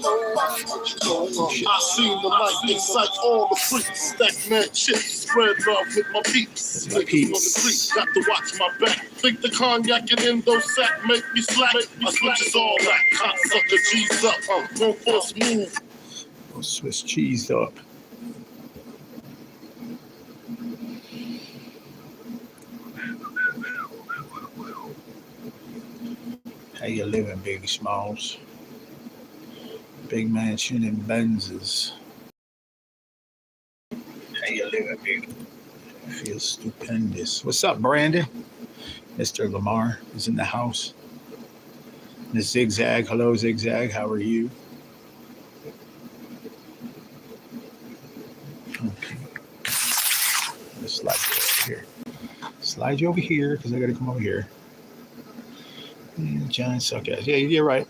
I seen the light excite all the freaks. Stack mad chips, spread love with my peeps. Niggas on the creek, got to watch my back. Think the cognac and endo sack make me slack. My switch is all that. Cocksucker G's up. Won't force move. Swiss cheese up. How you living, Big Smalls? Big mansion in Benzes. How you living, Big? I feel stupendous. What's up, Brandon? Mr. Lamar is in the house. Miss Zigzag. Hello, Zigzag. How are you? Okay. Let's slide you over here. Slide you over here because I got to come over here. Giant suck ass. Yeah, you're right.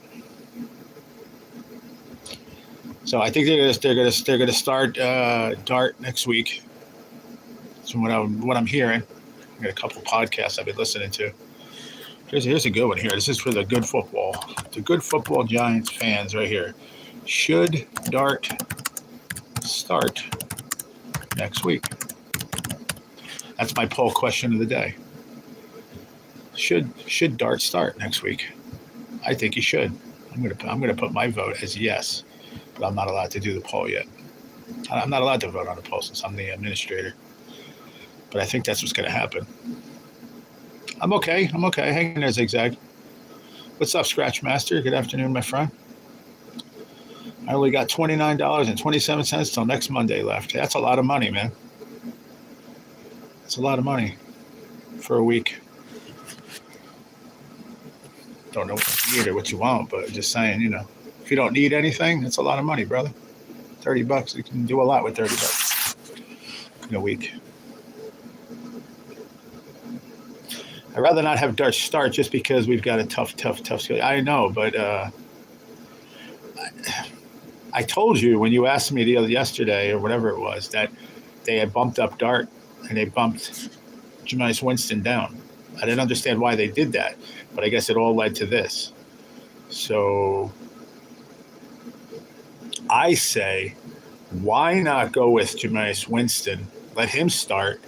So I think they're gonna start Dart next week. That's from what I'm hearing. I got a couple podcasts I've been listening to. Here's a good one here. This is for the good football. The good football Giants fans right here. Should Dart start next week? That's my poll question of the day. Should Dart start next week? I think he should. I'm gonna put my vote as yes, but I'm not allowed to do the poll yet. I'm not allowed to vote on the poll since I'm the administrator. But I think that's what's gonna happen. I'm okay. Hang in there, Zigzag. What's up, Scratch Master? Good afternoon, my friend. I only got $29.27 till next Monday left. That's a lot of money, man. That's a lot of money for a week. Don't know what you need or what you want, but just saying, if you don't need anything, that's a lot of money, brother. $30. You can do a lot with $30 in a week. I'd rather not have Dart start just because we've got a tough schedule. I know, but I told you when you asked me yesterday or whatever it was that they had bumped up Dart and they bumped Jameis Winston down. I didn't understand why they did that, but I guess it all led to this. So I say, why not go with Jameis Winston? Let him start.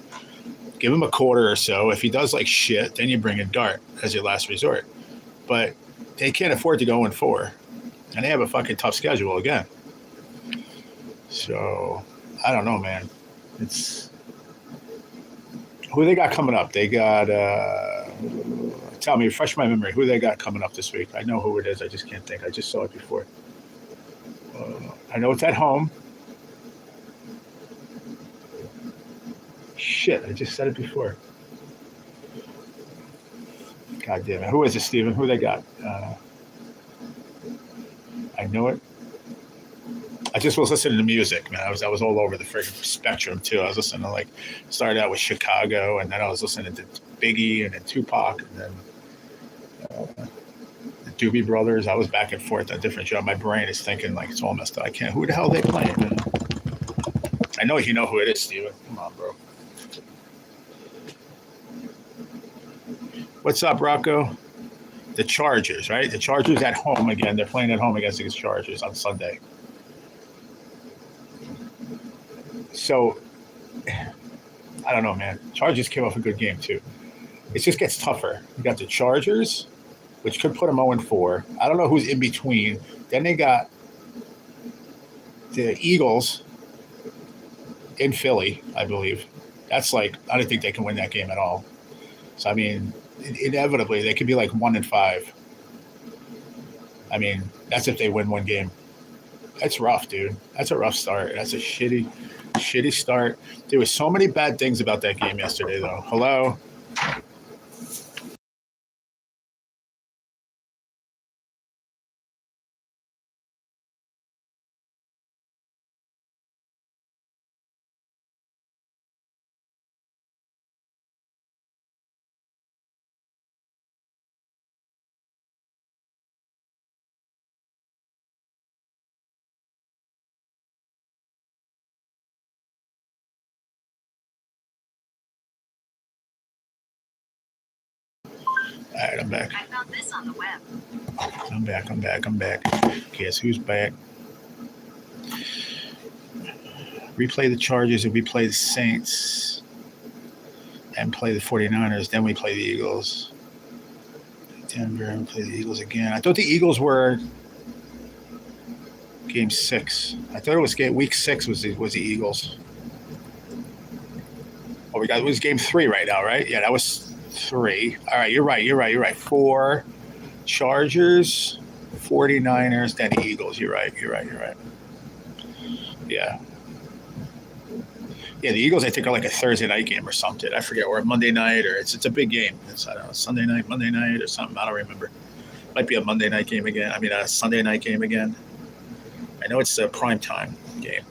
Give him a quarter or so. If he does like shit, then you bring in Dart as your last resort. But they can't afford to go 4, and they have a fucking tough schedule again. So I don't know, man. Who they got coming up? They got, tell me, refresh my memory. Who they got coming up this week? I know who it is. I just can't think. I just saw it before. I know it's at home. Shit, I just said it before. God damn it. Who is it, Steven? Who they got? I know it. I just was listening to music, man. I was all over the freaking spectrum too. I was listening to started out with Chicago, and then I was listening to Biggie and then Tupac, and then the Doobie Brothers. I was back and forth on different shows. My brain is thinking it's all messed up. I can't. Who the hell are they playing? Man? I know you know who it is, Steven. Come on, bro. What's up, Rocco? The Chargers, right? The Chargers at home again. They're playing at home against the Chargers on Sunday. So, I don't know, man. Chargers came off a good game, too. It just gets tougher. You got the Chargers, which could put them 0-4. I don't know who's in between. Then they got the Eagles in Philly, I believe. That's I don't think they can win that game at all. So, I mean, inevitably, they could be 1-5. I mean, that's if they win one game. That's rough, dude. That's a rough start. That's a shitty start. There were so many bad things about that game yesterday, though. Hello? All right, I'm back. I found this on the web. I'm back. Guess who's back? replay the Chargers if we play the Saints and play the 49ers. Then we play the Eagles. Denver and play the Eagles again. I thought the Eagles were game 6. I thought it was week 6 was the Eagles. Oh, it was game 3 right now, right? Yeah, that was 3. All right, you're right. 4 Chargers, 49ers, then the Eagles. You're right. Yeah. Yeah, the Eagles, I think, are like a Thursday night game or something. I forget, or a Monday night, or it's a big game. It's, I don't know, Sunday night, Monday night, or something. I don't remember. Might be a Monday night game again. I mean, a Sunday night game again. I know it's a prime time game,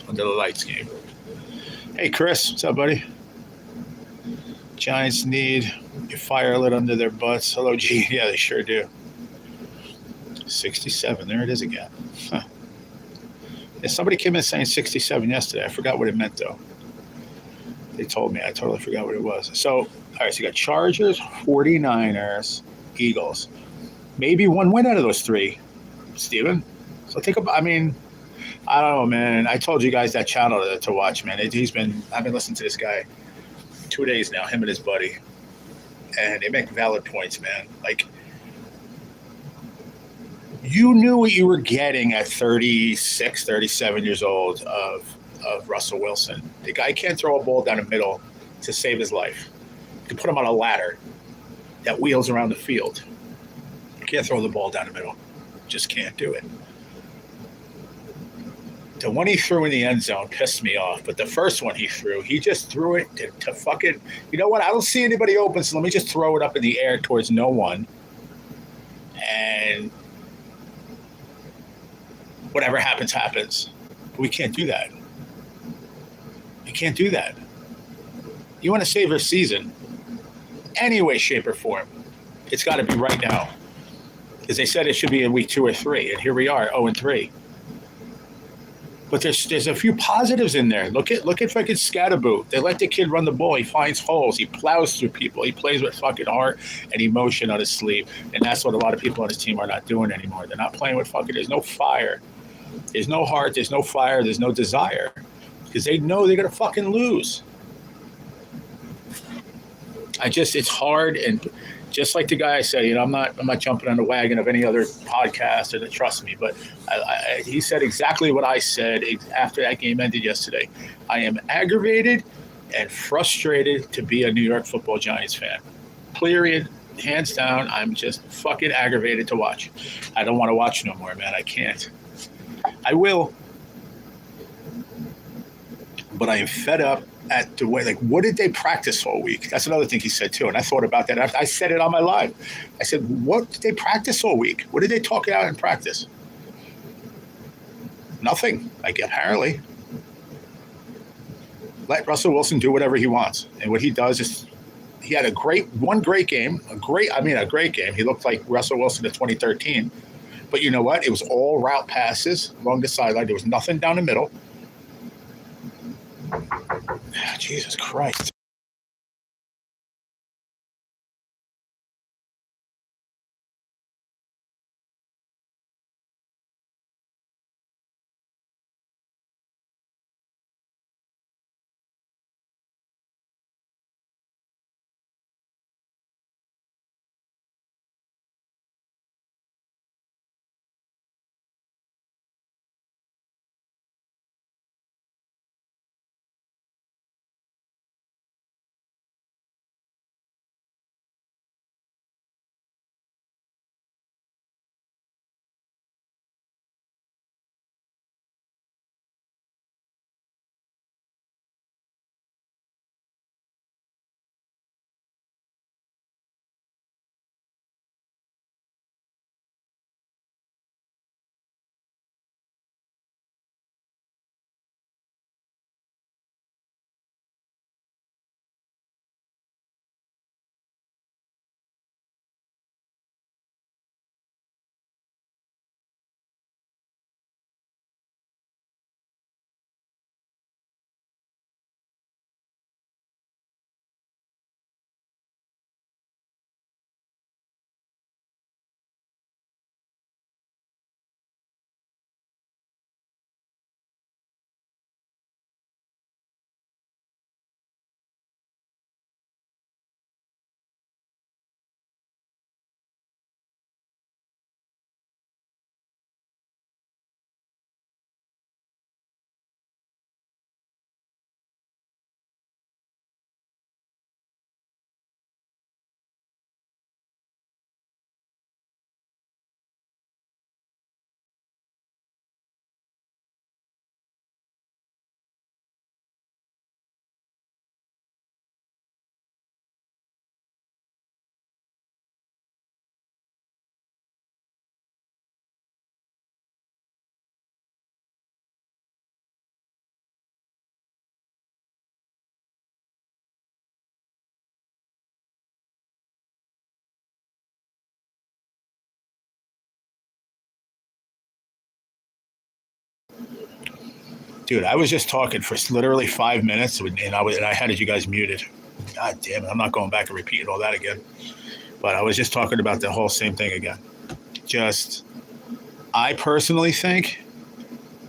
under the lights game. Hey, Chris, what's up, buddy? Giants need a fire lit under their butts. Hello, G. Yeah, they sure do. 67. There it is again. Huh. Yeah, somebody came in saying 67 yesterday. I forgot what it meant, though. They told me. I totally forgot what it was. So, all right, so you got Chargers, 49ers, Eagles. Maybe one win out of those 3, Steven. So I mean, I don't know, man. I told you guys that channel to watch, man. I've been listening to this guy 2 days now, him and his buddy. And they make valid points, man. Like, you knew what you were getting at 36, 37 years old of Russell Wilson. The guy can't throw a ball down the middle to save his life. You can put him on a ladder that wheels around the field. You can't throw the ball down the middle. Just can't do it. The one he threw in the end zone pissed me off, but the first one he just threw it to fucking, you know what? I don't see anybody open, so let me just throw it up in the air towards no one. And whatever happens, happens. But we can't do that. You can't do that. You want to save your season, any way, shape, or form, it's got to be right now. Because they said it should be in week 2 or 3, and here we are, 0-3. But there's a few positives in there. Look at fucking Scatterboo. They let the kid run the ball. He finds holes. He plows through people. He plays with fucking heart and emotion on his sleeve. And that's what a lot of people on his team are not doing anymore. They're not playing with fucking. There's no fire. There's no heart. There's no fire. There's no desire. Because they know they're gonna fucking lose. It's hard, and just like the guy I said, I'm not jumping on the wagon of any other podcast, or trust me, but he said exactly what I said after that game ended yesterday. I am aggravated and frustrated to be a New York Football Giants fan. Period. Hands down, I'm just fucking aggravated to watch. I don't want to watch no more, man. I can't. I will. But I am fed up at the way, like, what did they practice all week? That's another thing he said, too. And I thought about that. I said it on my live. I said, what did they practice all week? What did they talk about in practice? Nothing, like, apparently. Let Russell Wilson do whatever he wants. And what he does is he had a great game. A great game. He looked like Russell Wilson in 2013. But you know what? It was all route passes along the sideline. There was nothing down the middle. Jesus Christ. Dude, I was just talking for literally 5 minutes, and I had you guys muted. God damn it! I'm not going back and repeating all that again. But I was just talking about the whole same thing again. Just, I personally think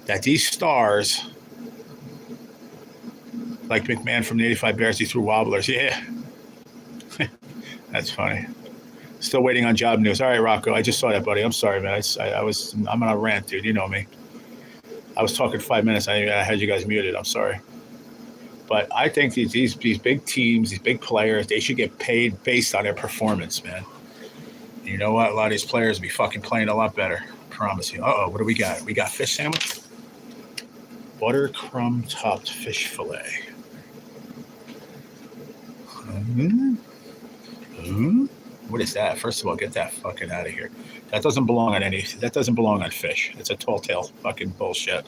that these stars, like McMahon from the '85 Bears, he threw wobblers. Yeah, that's funny. Still waiting on job news. All right, Rocco, I just saw that, buddy. I'm sorry, man. I'm on a rant, dude. You know me. I was talking 5 minutes. I had you guys muted. I'm sorry. But I think these big teams, these big players, they should get paid based on their performance, man. And you know what? A lot of these players be fucking playing a lot better. I promise you. Uh-oh, what do we got? We got fish sandwich? Butter crumb topped fish fillet. What is that? First of all, get that fucking out of here. That doesn't belong on fish. It's a tall tale fucking bullshit.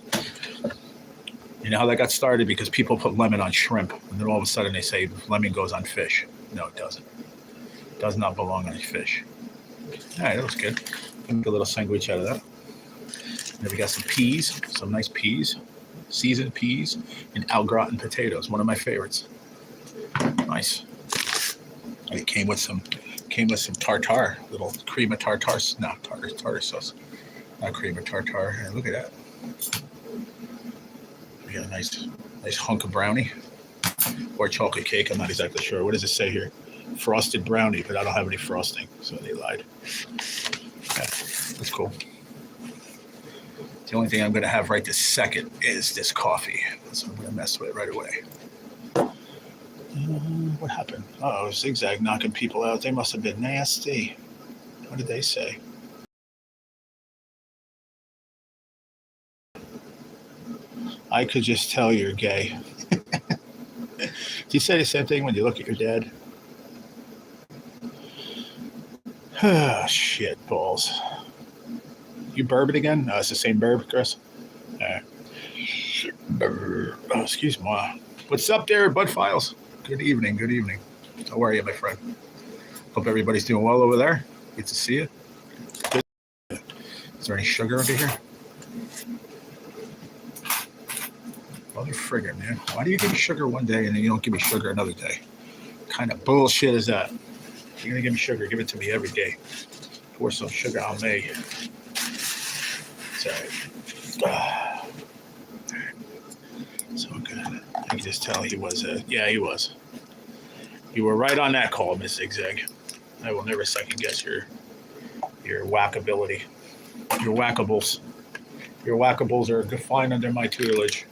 You know how that got started? Because people put lemon on shrimp, and then all of a sudden they say lemon goes on fish. No, it doesn't. It does not belong on fish. All right, that looks good. Make a little sandwich out of that. Then we got some peas, some nice peas, seasoned peas, and au gratin potatoes. One of my favorites. Nice. And it came with some tartar, little cream of tartar. No, tartar sauce. Not cream of tartar. And look at that. We got a nice hunk of brownie or chocolate cake. I'm not exactly sure. What does it say here? Frosted brownie, but I don't have any frosting, so they lied. Okay, that's cool. The only thing I'm going to have right this second is this coffee, so I'm going to mess with it right away. What happened? Oh, Zigzag knocking people out. They must have been nasty. What did they say? I could just tell you're gay. Do you say the same thing when you look at your dad? Ah, shit balls. You bourbon again? No, it's the same bourbon, Chris. Oh, excuse me. What's up there, Bud Files? Good evening. Good evening. How are you, my friend? Hope everybody's doing well over there. Good to see you. Good. Is there any sugar under here? Mother friggin', man. Why do you give me sugar one day and then you don't give me sugar another day? What kind of bullshit is that? If you're going to give me sugar, give it to me every day. Pour some sugar on me. It's all right. So good. I can just tell he was yeah, he was. You were right on that call, Miss Zigzag. I will never second guess your whackability. Your whackables. Your whackables are fine under my tutelage.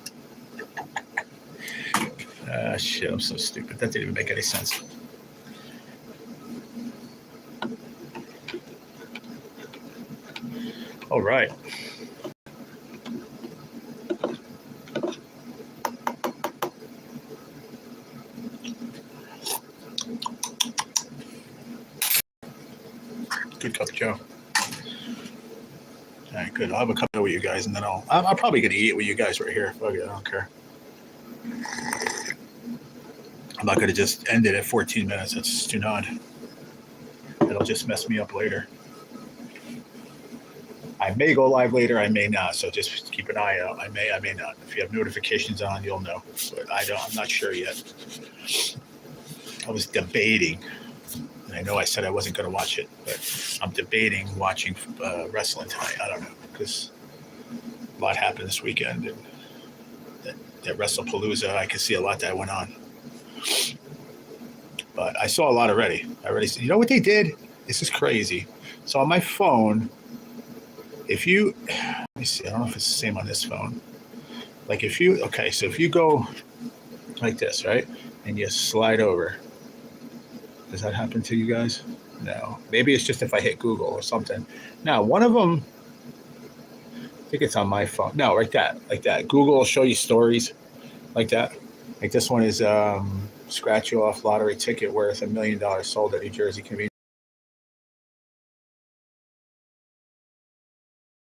Shit, I'm so stupid. That didn't even make any sense. All right. Good cup of Joe. All right, good. I'll have a cup with you guys, and then I'm probably going to eat with you guys right here. Fuck it, I don't care. I'm not going to just end it at 14 minutes. That's too odd. It'll just mess me up later. I may go live later. I may not. So just keep an eye out. I may not. If you have notifications on, you'll know. But I'm not sure yet. I was debating. And I know I said I wasn't going to watch it, but I'm debating watching wrestling tonight. I don't know, because a lot happened this weekend. And that WrestlePalooza, I could see a lot that went on. But I saw a lot already. You know what they did? This is crazy. So on my phone, let me see, I don't know if it's the same on this phone. Like if you go like this, right? And you slide over. Does that happen to you guys? No. Maybe it's just if I hit Google or something. Now, one of them, I think it's on my phone. No, like that. Google will show you stories like that. Like this one is scratch you off lottery ticket worth $1 million sold at New Jersey convenience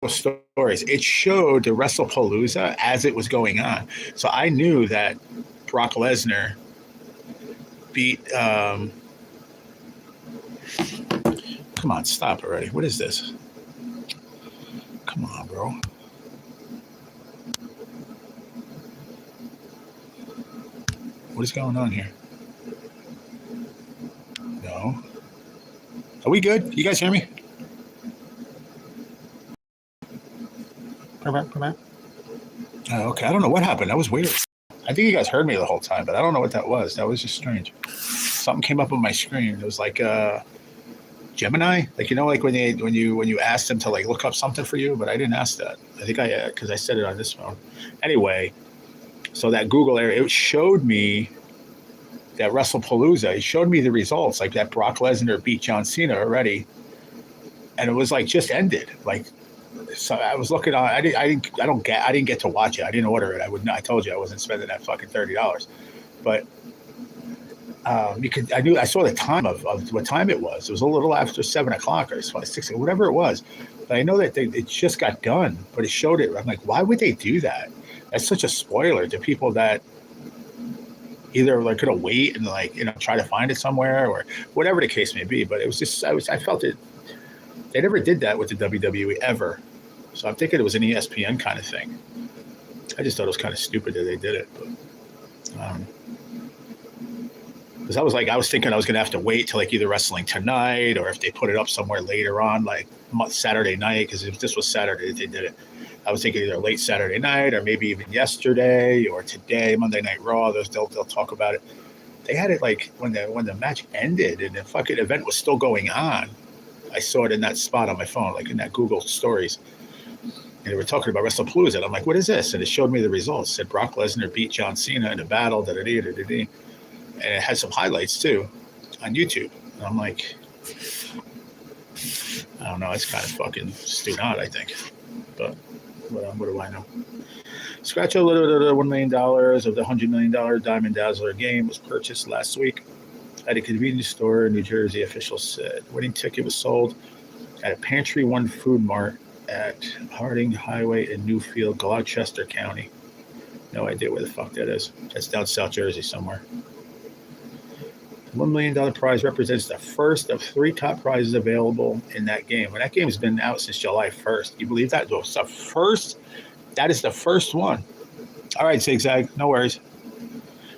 stories. It showed the WrestlePalooza as it was going on. So I knew that Brock Lesnar beat come on, stop already. What is this? Come on, bro. What is going on here? No. Are we good? You guys hear me? Oh, okay. I don't know what happened. That was weird. I think you guys heard me the whole time, but I don't know what that was. That was just strange. Something came up on my screen. It was like Gemini, like like when you asked them to like look up something for you, but I didn't ask that. I think because I said it on this phone. Anyway, so that Google area, it showed me that WrestlePalooza. It showed me the results, like that Brock Lesnar beat John Cena already, and it was like just ended. Like, so I was looking on. I didn't get to watch it. I didn't order it. I told you I wasn't spending that fucking $30, but. I saw the time of what time it was. It was a little after 7 o'clock or 6, whatever it was. But I know that it just got done, but it showed it. I'm like, why would they do that? That's such a spoiler to people that either like could have wait and try to find it somewhere or whatever the case may be. But it was just I felt it. They never did that with the WWE ever. So I'm thinking it was an ESPN kind of thing. I just thought it was kind of stupid that they did it, but. Because I was thinking I was going to have to wait till like either Wrestling Tonight or if they put it up somewhere later on, like Saturday night, because if this was Saturday they did it. I was thinking either late Saturday night or maybe even yesterday or today, Monday Night Raw. They'll talk about it. They had it like when the match ended and the fucking event was still going on. I saw it in that spot on my phone, like in that Google Stories. And they were talking about WrestlePalooza. And I'm like, what is this? And it showed me the results. It said Brock Lesnar beat John Cena in a battle. And it had some highlights too on YouTube. And I'm like, I don't know. It's kind of fucking stupid, I think. But what do I know? Scratch a little bit of $1 million of the $100 million Diamond Dazzler game was purchased last week at a convenience store in New Jersey, officials said. Winning ticket was sold at a Pantry One Food Mart at Harding Highway in Newfield, Gloucester County. No idea where the fuck that is. That's down South Jersey somewhere. $1 million prize represents the first of 3 top prizes available in that game. Well, that game has been out since July 1st. You believe that? It's the first. That is the first one. All right, Zigzag. No worries.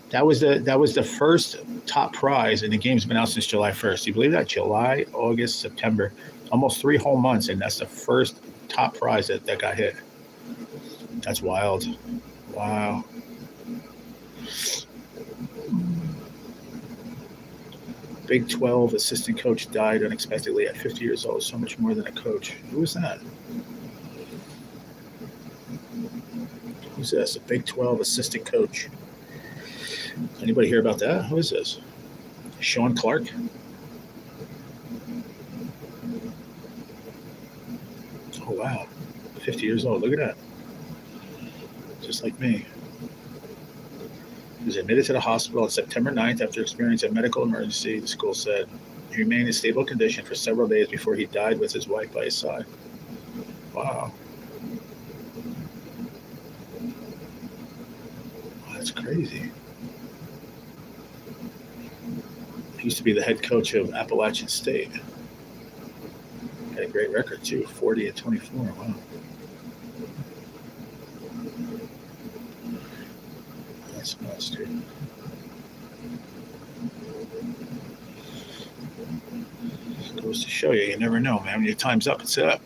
That was the first top prize, and the game's been out since July 1st. You believe that? July, August, September, almost 3 whole months, and that's the first top prize that got hit. That's wild. Wow. Big 12 assistant coach died unexpectedly at 50 years old. So much more than a coach. Who was that? Who's this? A Big 12 assistant coach. Anybody hear about that? Who is this? Sean Clark? Oh, wow. 50 years old. Look at that. Just like me. He was admitted to the hospital on September 9th after experiencing a medical emergency, the school said. He remained in stable condition for several days before he died with his wife by his side. Wow. That's crazy. He used to be the head coach of Appalachian State. Had a great record, too, 40-24. Wow. That's nuts, dude. Goes to show you never know, man. When your time's up, it's up.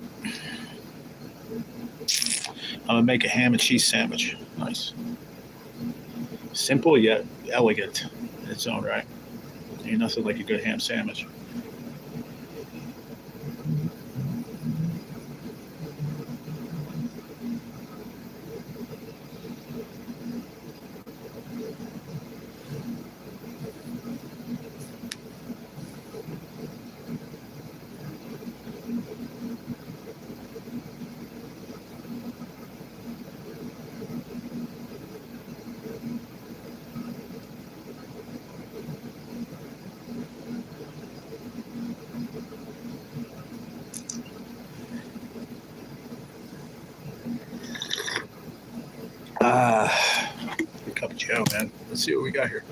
I'm going to make a ham and cheese sandwich. Nice. Simple yet elegant in its own right. Ain't nothing like a good ham sandwich. Good cup of Joe, man. Let's see what we got here.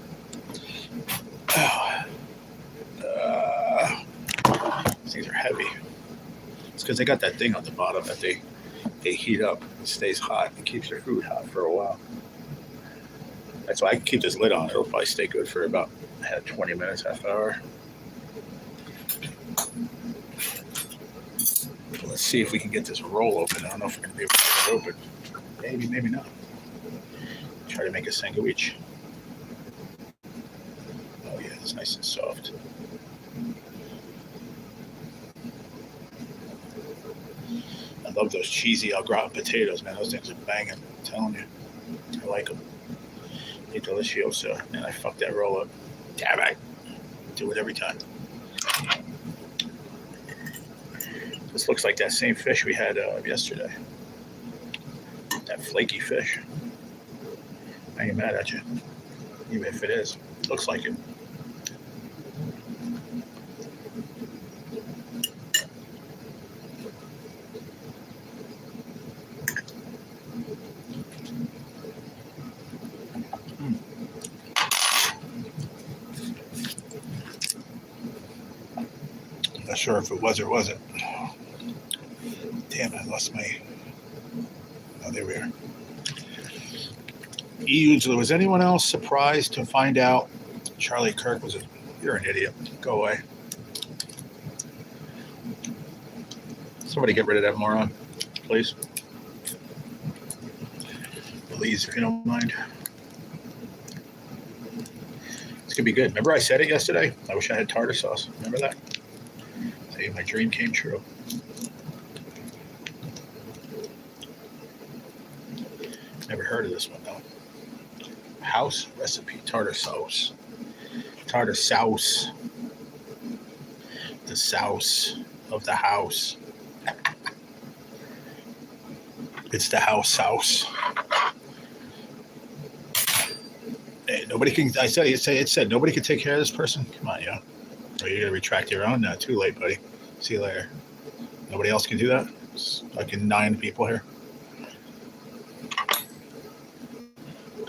These things are heavy. It's because they got that thing on the bottom that they heat up. It stays hot. It keeps your food hot for a while. That's why I keep this lid on. It'll probably stay good for about 20 minutes, half hour. Let's see if we can get this roll open. I don't know if we're going to be able to get it open. Maybe, maybe not. Try to make a sandwich. Oh yeah, it's nice and soft. I love those cheesy au gratin potatoes, man. Those things are banging. I'm telling you. I like them. They're delicioso. And I fucked that roll up. Damn it. Do it every time. This looks like that same fish we had yesterday. That flaky fish. I ain't mad at you. Even if it is. Looks like it. Not sure if it was or wasn't. Damn, I lost my... Oh, there we are. Was anyone else surprised to find out Charlie Kirk was a... You're an idiot. Go away. Somebody get rid of that moron, please. Please, if you don't mind. It's going to be good. Remember I said it yesterday? I wish I had tartar sauce. Remember that? Hey, my dream came true. Never heard of this one, though. House recipe tartar sauce. Tartar sauce. The sauce of the house. It's the house sauce. Hey, nobody can. It said nobody can take care of this person. Come on, yo. Are you gonna retract your own? No, too late, buddy. See you later. Nobody else can do that. It's fucking 9 people here.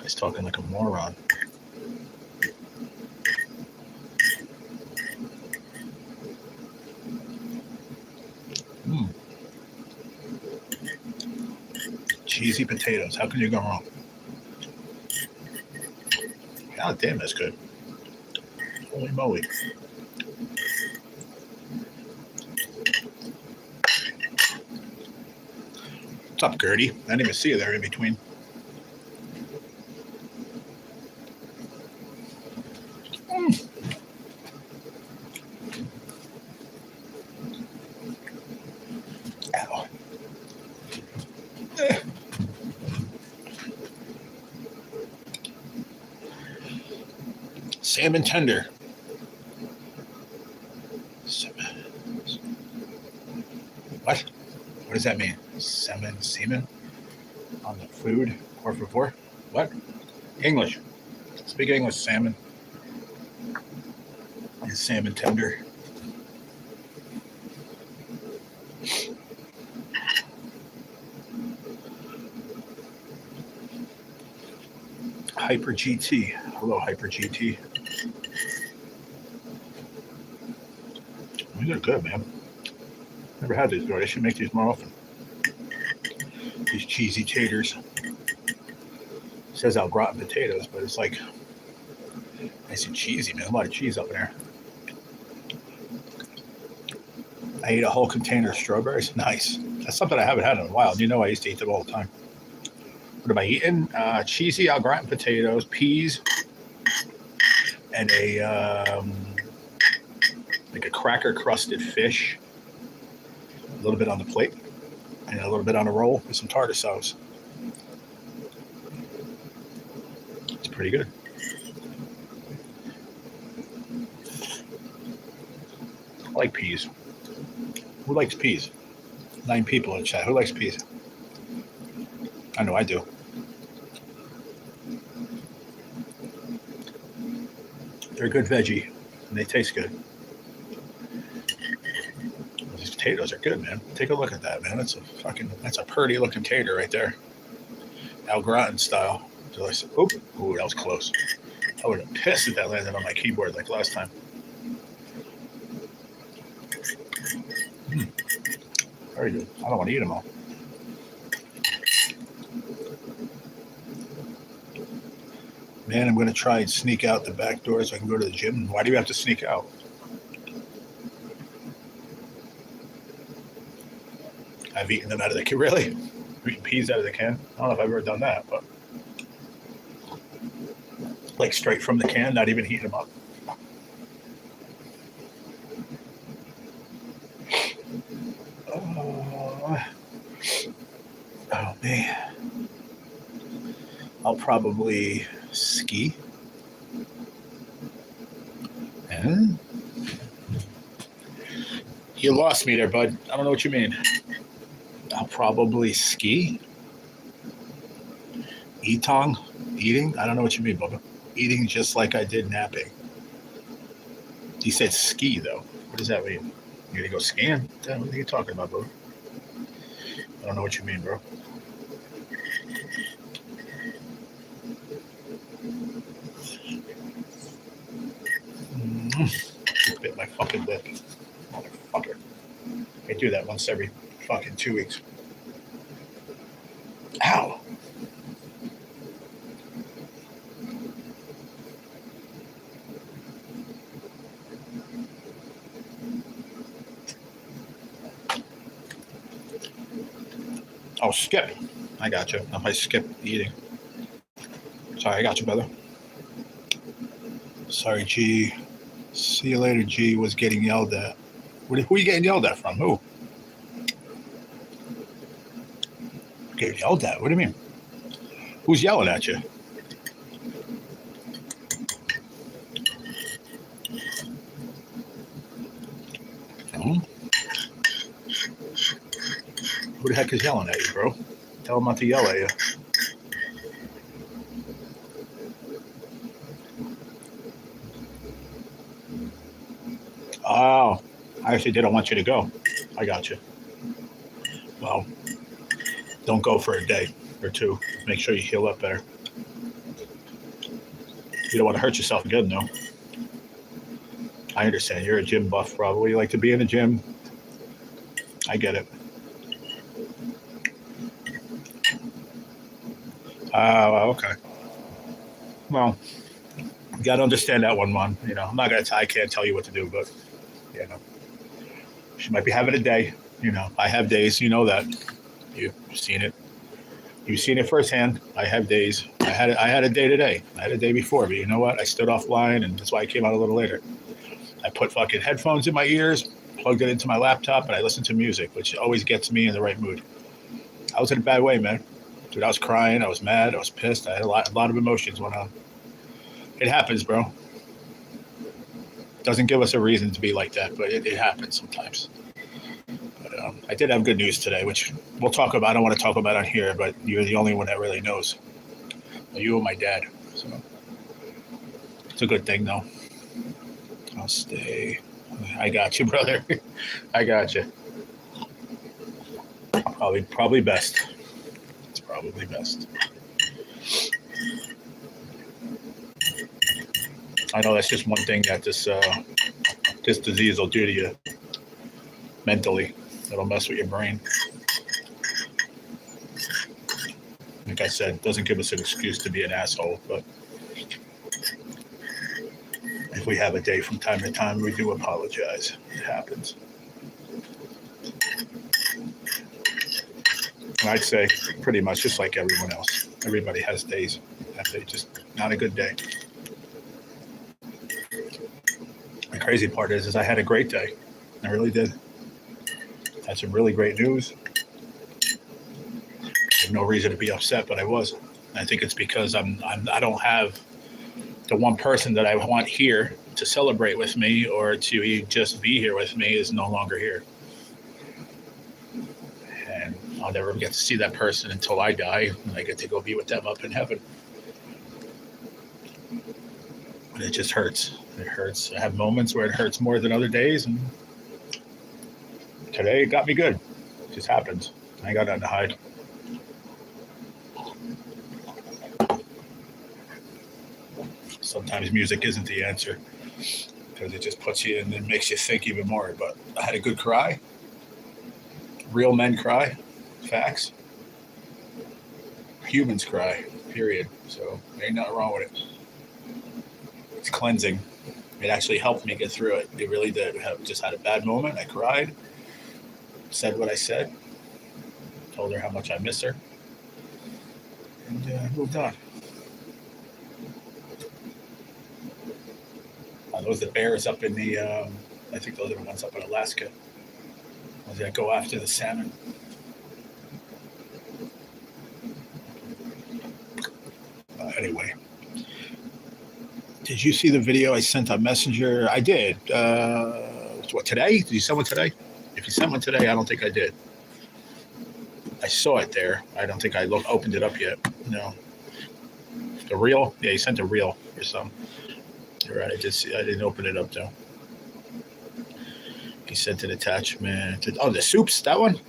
He's talking like a moron. Cheesy potatoes. How can you go wrong? God damn, that's good. Holy moly. What's up, Gertie? I didn't even see you there in between. Ow. Salmon tender. What? What does that mean? Semen on the food? Por favor? What? English. Speak English, salmon. And salmon tender. Hyper GT. Hello, Hyper GT. These are good, man. Never had these before. I should make these more often. These cheesy taters. It says au gratin potatoes, but it's like nice and cheesy, man. A lot of cheese up in there. I ate a whole container of strawberries. Nice. That's something I haven't had in a while. You know I used to eat them all the time. What am I eating? Cheesy au gratin potatoes, peas, and like a cracker crusted fish. A little bit on the plate, and a little bit on a roll with some tartar sauce. It's pretty good. I like peas. Who likes peas? 9 people in chat. Who likes peas? I know I do. They're a good veggie, and they taste good. These potatoes are good, man. Take a look at that, man. That's a pretty looking tater right there. Au gratin style. So I said, ooh, that was close. I would have pissed if that landed on my keyboard like last time. Very good. I don't want to eat them all. Man, I'm going to try and sneak out the back door so I can go to the gym. Why do you have to sneak out? I've eaten them out of the can. Really? Eating peas out of the can? I don't know if I've ever done that, but like straight from the can, not even heating them up. Oh man. I'll probably ski. And you lost me there, bud. I don't know what you mean. I'll probably ski. Eating? I don't know what you mean, Bubba. Eating just like I did napping. You said ski, though. What does that mean? You gonna go skiing? What are you talking about, bro? I don't know what you mean, bro. Bit my fucking lip. Motherfucker. I do that once every fucking 2 weeks. Ow! Oh, skip. I got you. If I skip eating. Sorry, I got you, brother. Sorry, G. See you later, G. Was getting yelled at. Who are you getting yelled at from? Who? Getting yelled at? What do you mean? Who's yelling at you? Hmm? Who the heck is yelling at you, bro? Tell them not to yell at you. Oh, I actually didn't want you to go. I got you. Well, don't go for a day or two. Make sure you heal up better. You don't want to hurt yourself again, though. I understand. You're a gym buff, probably. You like to be in the gym. I get it. Oh, okay. Well, you got to understand that one, man. You know, I'm not going to I can't tell you what to do, but, you know, she might be having a day. You know, I have days. You know that. You've seen it. You've seen it firsthand. I have days. I had a day today. I had a day before, but you know what? I stood offline, and that's why I came out a little later. I put fucking headphones in my ears, plugged it into my laptop, and I listened to music, which always gets me in the right mood. I was in a bad way, man. Dude, I was crying. I was mad. I was pissed. I had a lot of emotions went on. It happens, bro. Doesn't give us a reason to be like that, but it happens sometimes. But I did have good news today, which we'll talk about. I don't want to talk about on here, but you're the only one that really knows. You and my dad. So it's a good thing, though. I'll stay. I got you, brother. I got you. Probably best. It's probably best. I know that's just one thing that this disease will do to you mentally. It'll mess with your brain. Like I said, it doesn't give us an excuse to be an asshole, but if we have a day from time to time, we do apologize. It happens. And I'd say pretty much just like everyone else. Everybody has days that they just not a good day. The crazy part is I had a great day. I really did. Had some really great news. I have no reason to be upset, but I was. I think it's because I don't have the one person that I want here to celebrate with me or to just be here with me is no longer here. And I'll never get to see that person until I die, and I get to go be with them up in heaven. And it just hurts. It hurts. I have moments where it hurts more than other days, and today it got me good. It just happens. I ain't got nothing to hide. Sometimes music isn't the answer because it just puts you in and makes you think even more. But I had a good cry. Real men cry. Facts. Humans cry. Period. So ain't nothing wrong with it. It's cleansing. It actually helped me get through it. It really did. I just had a bad moment. I cried, said what I said, told her how much I miss her, and moved on. Those are the bears up in the, I think those are the ones up in Alaska. Ones that go after the salmon. Anyway. Did you see the video I sent on Messenger? I did. What, today? Did you send one today? If you sent one today, I don't think I did. I saw it there. I don't think I opened it up yet. No. The reel? Yeah, you sent a reel or something. You're right. I didn't open it up though. He sent an attachment. The soups. That one.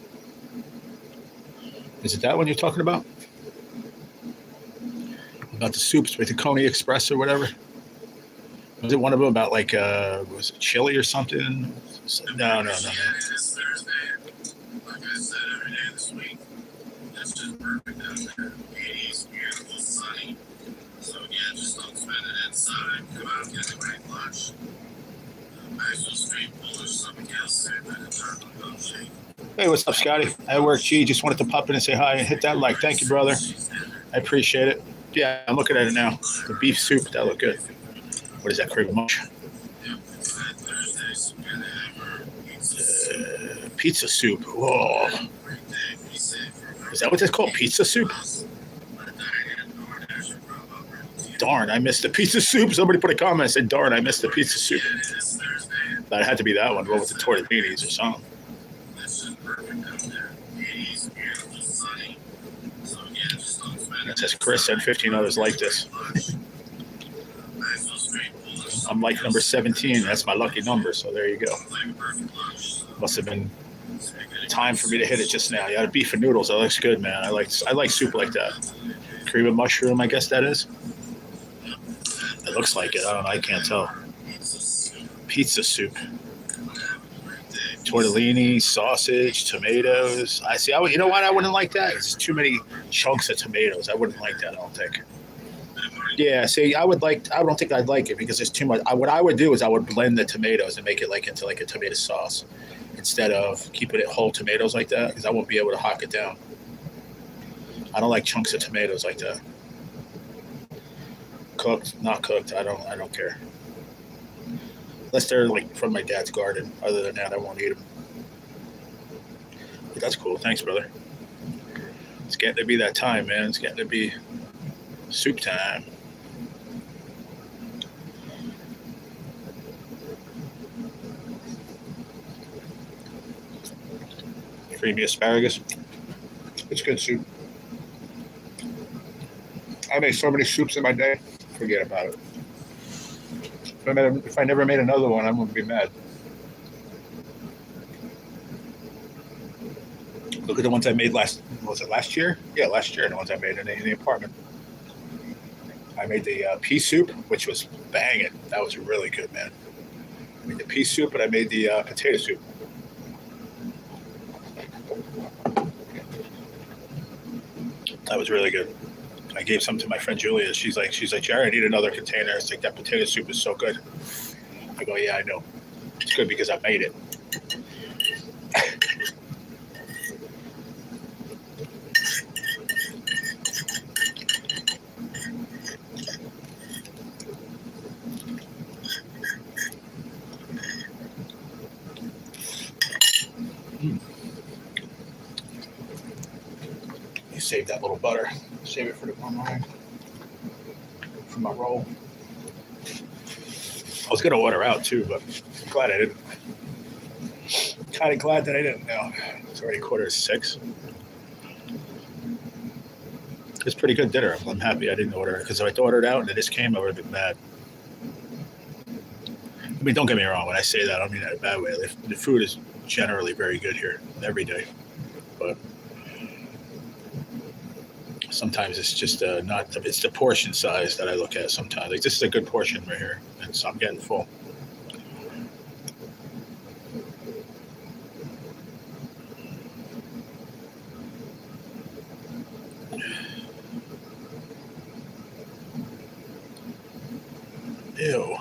Is it that one you're talking about? About the soups with the Coney Express or whatever. Was it one of them about like was it chili or something? No. Hey, what's up, Scotty? I work. G. Just wanted to pop in and say hi and hit that like. Thank you, brother. I appreciate it. Yeah, I'm looking at it now. The beef soup, that looked good. What is that, cream mush? Pizza soup. Whoa. Is that what that's called? Pizza soup? Darn, I missed the pizza soup. Somebody put a comment and said, darn, I missed the pizza soup. That had to be that one. What with the tortellinis or something? It says Chris and 15 others like this. I'm like number 17. That's my lucky number. So there you go. Must have been time for me to hit it just now. Yeah, beef and noodles. That looks good, man. I like soup like that. Cream of mushroom, I guess that is. It looks like it. I don't know. I can't tell. Pizza soup. Tortellini, sausage, tomatoes. I see. You know what? I wouldn't like that. It's too many chunks of tomatoes. I wouldn't like that. I don't think. Yeah. See, I don't think I'd like it because there's too much. What I would do is I would blend the tomatoes and make it into a tomato sauce instead of keeping it whole tomatoes like that because I won't be able to hock it down. I don't like chunks of tomatoes like that. Cooked, not cooked. I don't care. Unless they're like from my dad's garden. Other than that, I won't eat them. But that's cool. Thanks, brother. It's getting to be that time, man. It's getting to be soup time. Creamy asparagus. It's good soup. I made so many soups in my day. Forget about it. If I never made another one, I wouldn't be mad. Look at the ones I made last year? Yeah, last year, the ones I made in the apartment. I made the pea soup, which was banging. That was really good, man. I made the pea soup, and I made the potato soup. That was really good. I gave some to my friend Julia. She's like, Jerry, I need another container. It's like, that potato soup is so good. I go, yeah, I know. It's good because I made it. You save that little butter. Save it for the morning. For my roll. I was going to order out too, but I'm glad I didn't. Kind of glad that I didn't now. It's already 5:45. It's pretty good dinner. I'm happy I didn't order it because if I ordered out and it just came, I would have been mad. I mean, don't get me wrong. When I say that, I don't mean that in a bad way. The food is generally very good here every day. But sometimes it's just it's the portion size that I look at sometimes. Like, this is a good portion right here. And so I'm getting full. Ew.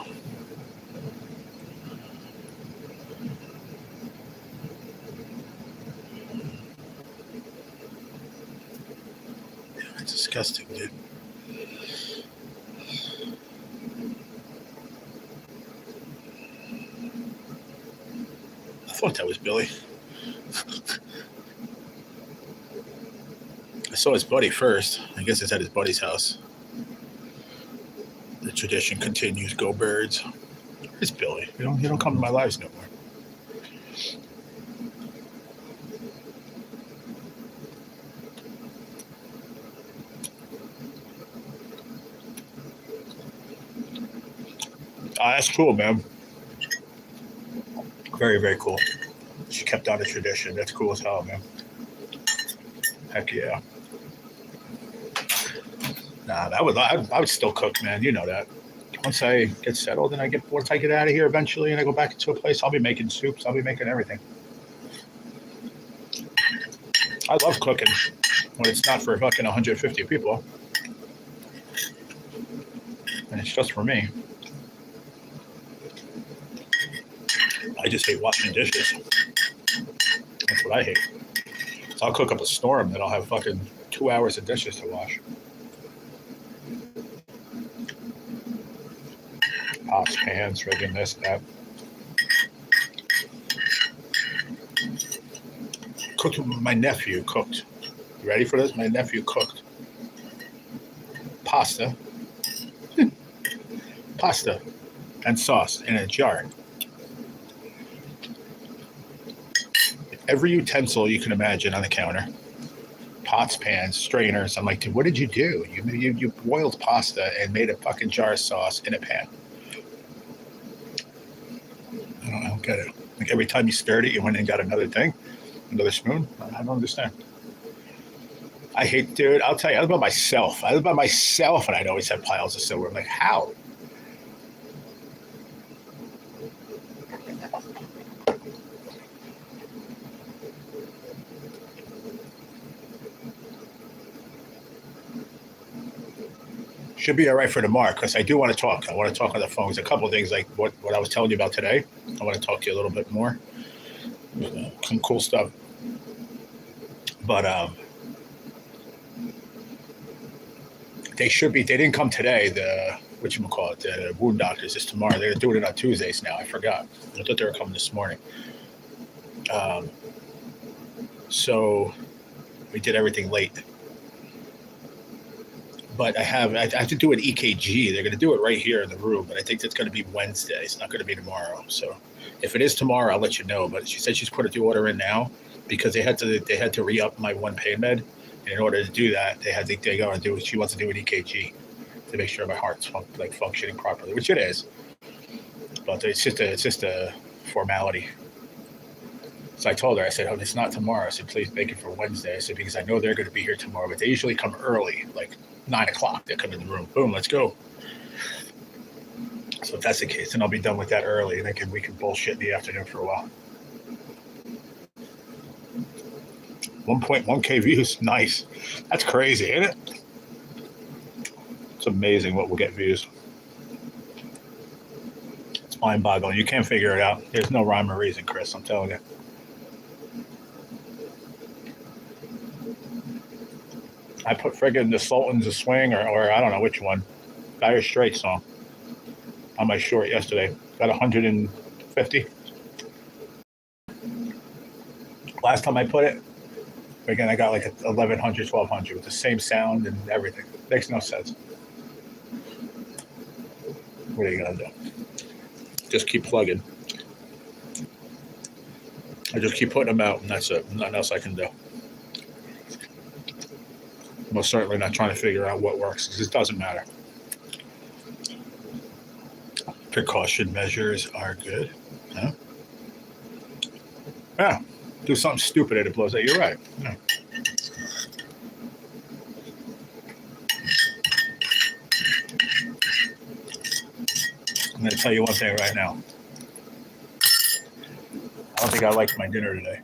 It's disgusting, dude. I thought that was Billy. I saw his buddy first. I guess it's at his buddy's house. The tradition continues. Go Birds. It's Billy. You don't come to my lives no more. Oh, that's cool, man. Very, very cool. She kept on the tradition. That's cool as hell, man. Heck yeah. Nah, I would still cook, man. You know that. Once I get settled and once I get out of here eventually and I go back into a place, I'll be making soups. I'll be making everything. I love cooking when it's not for fucking 150 people. And it's just for me. I just hate washing dishes. That's what I hate. So I'll cook up a storm that I'll have fucking 2 hours of dishes to wash. Pots, pans, rigging this, that. My nephew cooked. You ready for this? My nephew cooked pasta and sauce in a jar. Every utensil you can imagine on the counter. Pots, pans, strainers. I'm like, dude, what did you do? You boiled pasta and made a fucking jar of sauce in a pan. I don't get it. Like every time you stirred it, you went and got another thing, another spoon. I don't understand. I hate, dude. I'll tell you, I live by myself. And I'd always have piles of silverware. I'm like, how? Should be all right for tomorrow because I do want to talk. I want to talk on the phone. There's a couple of things like what I was telling you about today. I want to talk to you a little bit more. Some cool stuff. But they didn't come today. The wound doctors is tomorrow. They're doing it on Tuesdays now. I forgot. I thought they were coming this morning. So we did everything late. But I have to do an EKG. They're going to do it right here in the room, but I think that's going to be Wednesday. It's not going to be tomorrow. So if it is tomorrow, I'll let you know. But she said she's put the order in now because they had to re-up my one pain med. And in order to do that, she wants to do an EKG to make sure my heart's functioning properly, which it is. But it's just a formality. So I told her, I said, oh, it's not tomorrow. I said, please make it for Wednesday. I said, because I know they're going to be here tomorrow, but they usually come early, like 9 o'clock. They come in the room. Boom, let's go. So if that's the case, then I'll be done with that early, and we can bullshit in the afternoon for a while. 1.1K views. Nice. That's crazy, ain't it? It's amazing what will get views. It's mind-boggling. You can't figure it out. There's no rhyme or reason, Chris. I'm telling you. I put friggin' the Sultans a Swing or I don't know which one. Dire Straits song on my short yesterday. Got 150. Last time I put it, again, I got like 1,100, 1,200 with the same sound and everything. Makes no sense. What are you going to do? Just keep plugging. I just keep putting them out, and that's it. Nothing else I can do. Most certainly not trying to figure out what works because it doesn't matter. Precaution measures are good. Huh? Yeah. Do something stupid and it blows out. You're right. Yeah. I'm going to tell you one thing right now. I don't think I liked my dinner today.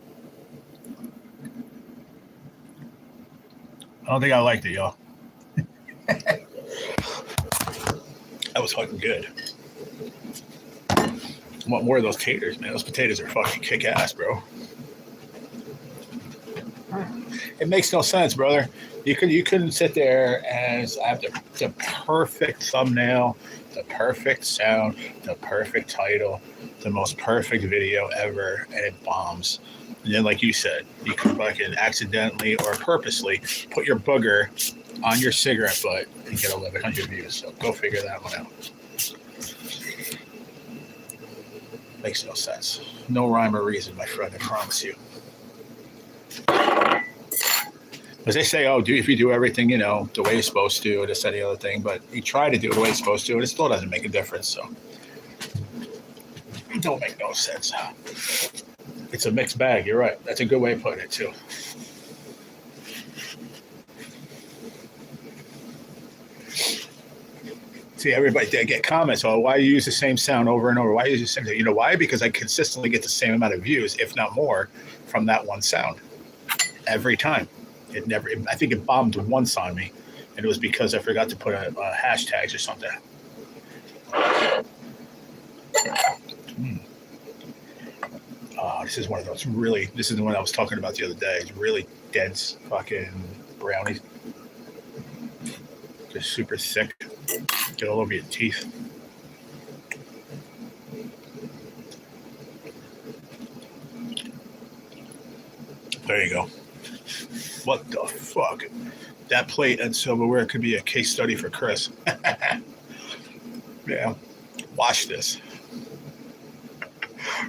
I don't think I liked it, y'all. That was fucking good. I want more of those taters, man. Those potatoes are fucking kick ass, bro. It makes no sense, brother. You couldn't sit there and have the perfect thumbnail, the perfect sound, the perfect title, the most perfect video ever, and it bombs. And then, like you said, you could fucking accidentally or purposely put your booger on your cigarette butt and get 1,100 views. So go figure that one out. Makes no sense. No rhyme or reason, my friend. I promise you. Because they say, oh, if you do everything, the way you're supposed to, this, and the other thing, but you try to do it the way you're supposed to, and it still doesn't make a difference. So it don't make no sense. It's a mixed bag. You're right. That's a good way of putting it, too. See, everybody, they get comments, oh, why you use the same sound over and over? Why use the same thing? You know why? Because I consistently get the same amount of views, if not more, from that one sound. Every time. I think it bombed once on me, and it was because I forgot to put a hashtags or something. This is one of those this is the one I was talking about the other day. It's really dense fucking brownies. Just super thick. Get all over your teeth. There you go. What the fuck? That plate and silverware could be a case study for Chris. Yeah. Watch this.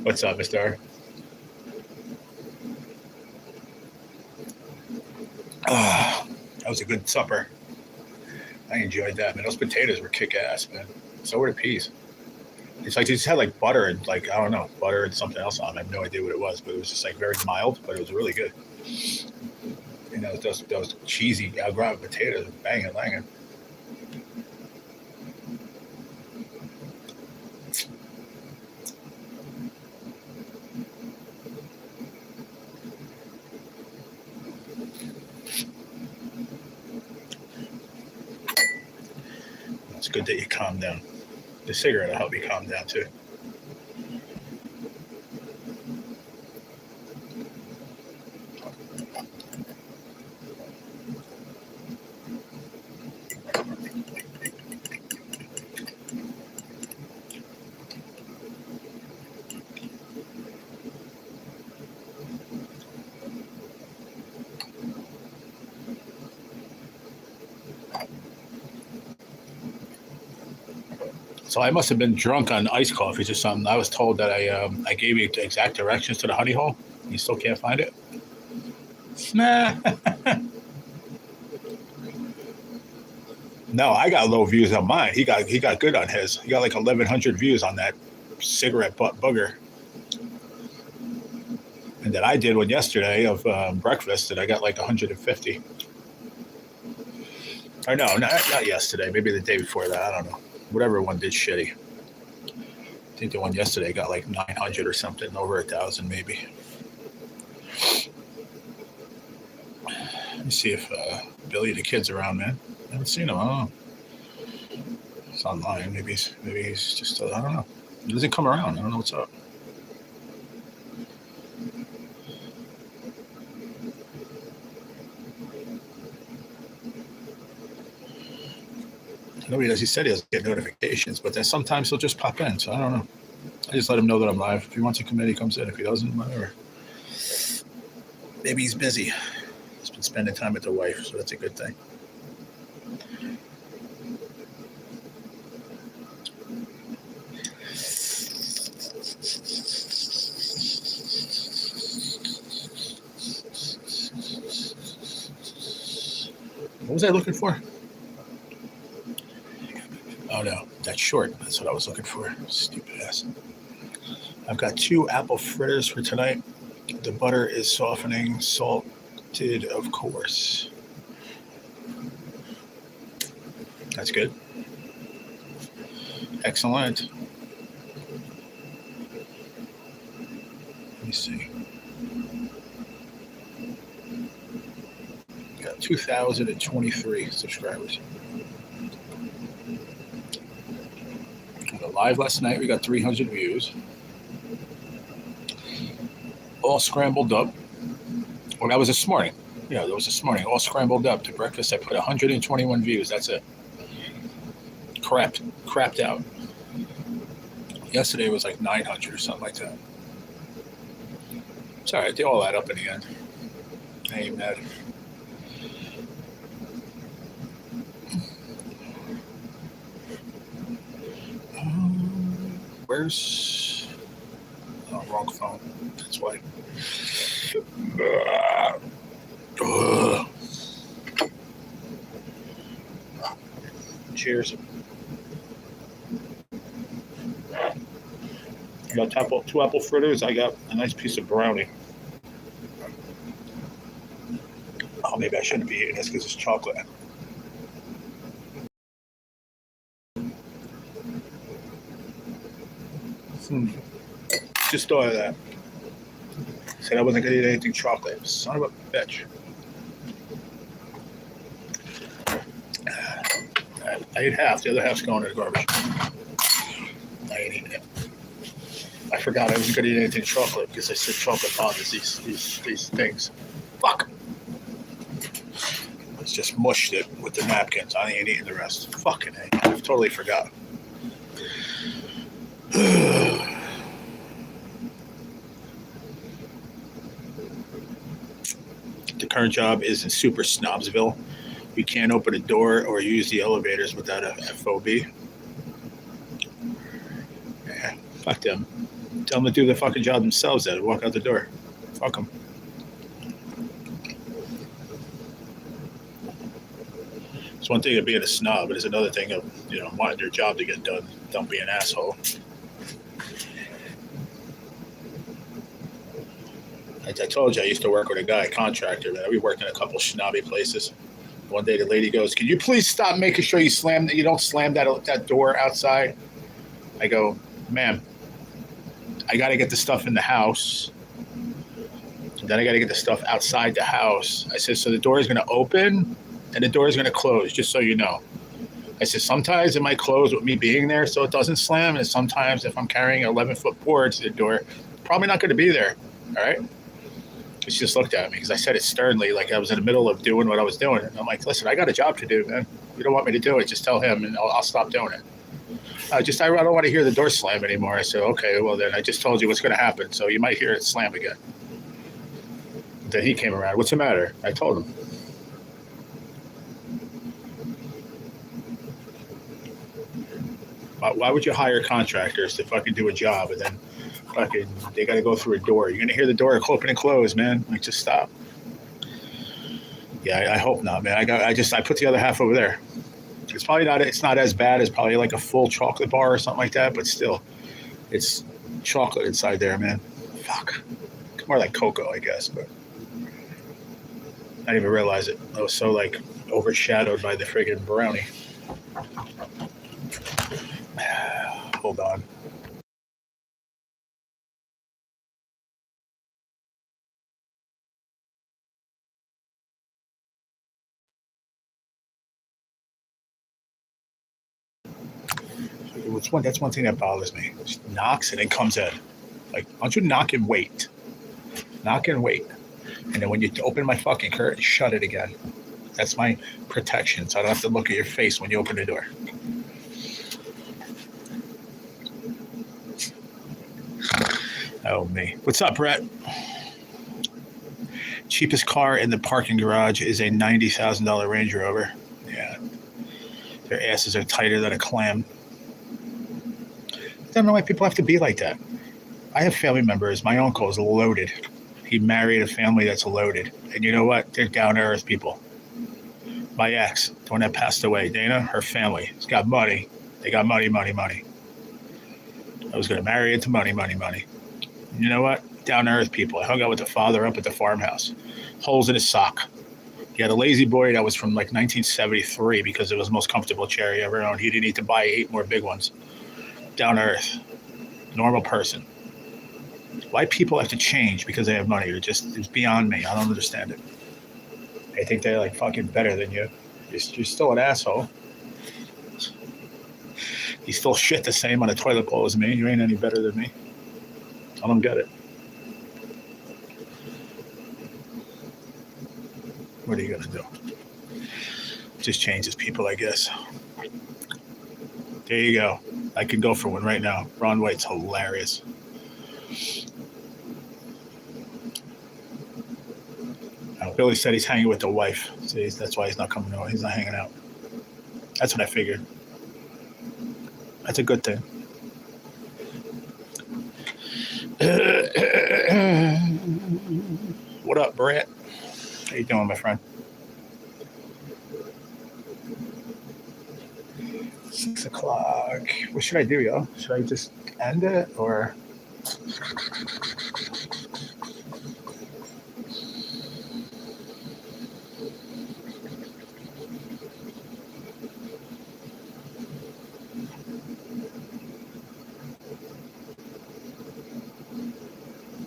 What's up, Mr. R? That was a good supper. I enjoyed that, man. Those potatoes were kick-ass, man. So were the peas. It's like they just had like butter and I don't know, butter and something else on them. I have no idea what it was, but it was just like very mild, but it was really good. Those cheesy al grana potatoes, banging, langing. It's good that you calm down. The cigarette will help you calm down too. So I must have been drunk on iced coffees or something. I was told that I gave you the exact directions to the honey hole. You still can't find it? Nah. No, I got low views on mine. He got good on his. He got like 1,100 views on that cigarette butt booger. And then I did one yesterday of breakfast, and I got like 150. Or no, not yesterday. Maybe the day before that. I don't know. Whatever one did shitty. I think the one yesterday got like 900 or something, over 1,000 maybe. Let me see if Billy the kid's around, man. I haven't seen him. I don't know. It's online. Maybe he's just, I don't know. He doesn't come around. I don't know what's up. Nobody does. He said he doesn't get notifications, but then sometimes he'll just pop in. So I don't know. I just let him know that I'm live. If he wants to come in, he comes in. If he doesn't, whatever. Maybe he's busy. He's been spending time with the wife, so that's a good thing. What was I looking for? Oh no, that's short. That's what I was looking for. Stupid ass. I've got 2 apple fritters for tonight. The butter is softening, salted, of course. That's good. Excellent. Let me see. Got 2,023 subscribers. Live last night, we got 300 views. all scrambled up. Well, that was this morning. Yeah, that was this morning. All scrambled up to breakfast. I put 121 views. That's it. Crapped out. Yesterday was like 900 or something like that. It's all right. They all add up in the end. I ain't mad. Where's... Oh, wrong phone. That's why. Cheers. I got two apple fritters. I got a nice piece of brownie. Oh, maybe I shouldn't be eating this because it's chocolate. Just thought of that. Said I wasn't going to eat anything chocolate. Son of a bitch. I ate half. The other half's going to the garbage. I ain't eating it. I forgot I wasn't going to eat anything chocolate because I said chocolate bothers these things. Fuck. Let's just mushed it with the napkins. I ain't eating the rest. Fucking A. I totally forgot. The current job is in Super Snobsville. You can't open a door or use the elevators without a FOB. Yeah, fuck them. Tell them to do the fucking job themselves then. Walk out the door. Fuck them. It's one thing of being a snob, but it's another thing of, wanting your job to get done. Don't be an asshole. I told you I used to work with a guy, a contractor, man. We worked in a couple snobby places. One day the lady goes, "Can you please stop making sure you don't slam that door outside?" I go, "Ma'am, I got to get the stuff in the house. Then I got to get the stuff outside the house." I said, "So the door is going to open and the door is going to close, just so you know." I said, "Sometimes it might close with me being there so it doesn't slam. And sometimes if I'm carrying an 11-foot board to the door, probably not going to be there. All right?" She just looked at me because I said it sternly, like I was in the middle of doing what I was doing. And I'm like, "Listen, I got a job to do, man. You don't want me to do it, just tell him and I'll stop doing it. I don't want to hear the door slam anymore." I said, "Okay, well then I just told you what's going to happen. So you might hear it slam again." Then he came around. "What's the matter?" I told him. Why would you hire contractors to fucking do a job and then fucking they got to go through a door? You're going to hear the door open and close, man. Like, just stop. Yeah, I hope not, man. I put the other half over there. It's not as bad as probably like a full chocolate bar or something like that, but still, it's chocolate inside there, man. Fuck. It's more like cocoa, I guess, but I didn't even realize it. I was so like overshadowed by the friggin' brownie. Hold on. That's one thing that bothers me. Just knocks and then comes in. Like, why don't you knock and wait? Knock and wait. And then when you open my fucking curtain, shut it again. That's my protection, so I don't have to look at your face when you open the door. Oh, me. What's up, Brett? Cheapest car in the parking garage is a $90,000 Range Rover. Yeah. Their asses are tighter than a clam. I don't know why people have to be like that. I have family members. My uncle is loaded. He married a family that's loaded. And you know what? They're down-to-earth people. My ex, the one that passed away, Dana, her family, has got money. They got money, money, money. I was going to marry into money, money, money. You know what? Down-to-earth people. I hung out with the father up at the farmhouse. Holes in his sock. He had a lazy boy that was from like 1973 because it was the most comfortable chair he ever owned. He didn't need to buy 8 more big ones. Down-to-earth. Normal person. Why people have to change because they have money? It's beyond me. I don't understand it. They think they're like fucking better than you. You're still an asshole. You still shit the same on a toilet bowl as me. You ain't any better than me. I don't get it. What are you gonna do? Just changes people, I guess. There you go. I could go for one right now. Ron White's hilarious. Billy said he's hanging with the wife. So that's why he's not coming out. He's not hanging out. That's what I figured. That's a good thing. What up, Brett? How you doing, my friend? 6 o'clock. What should I do, yo? Should I just end it or?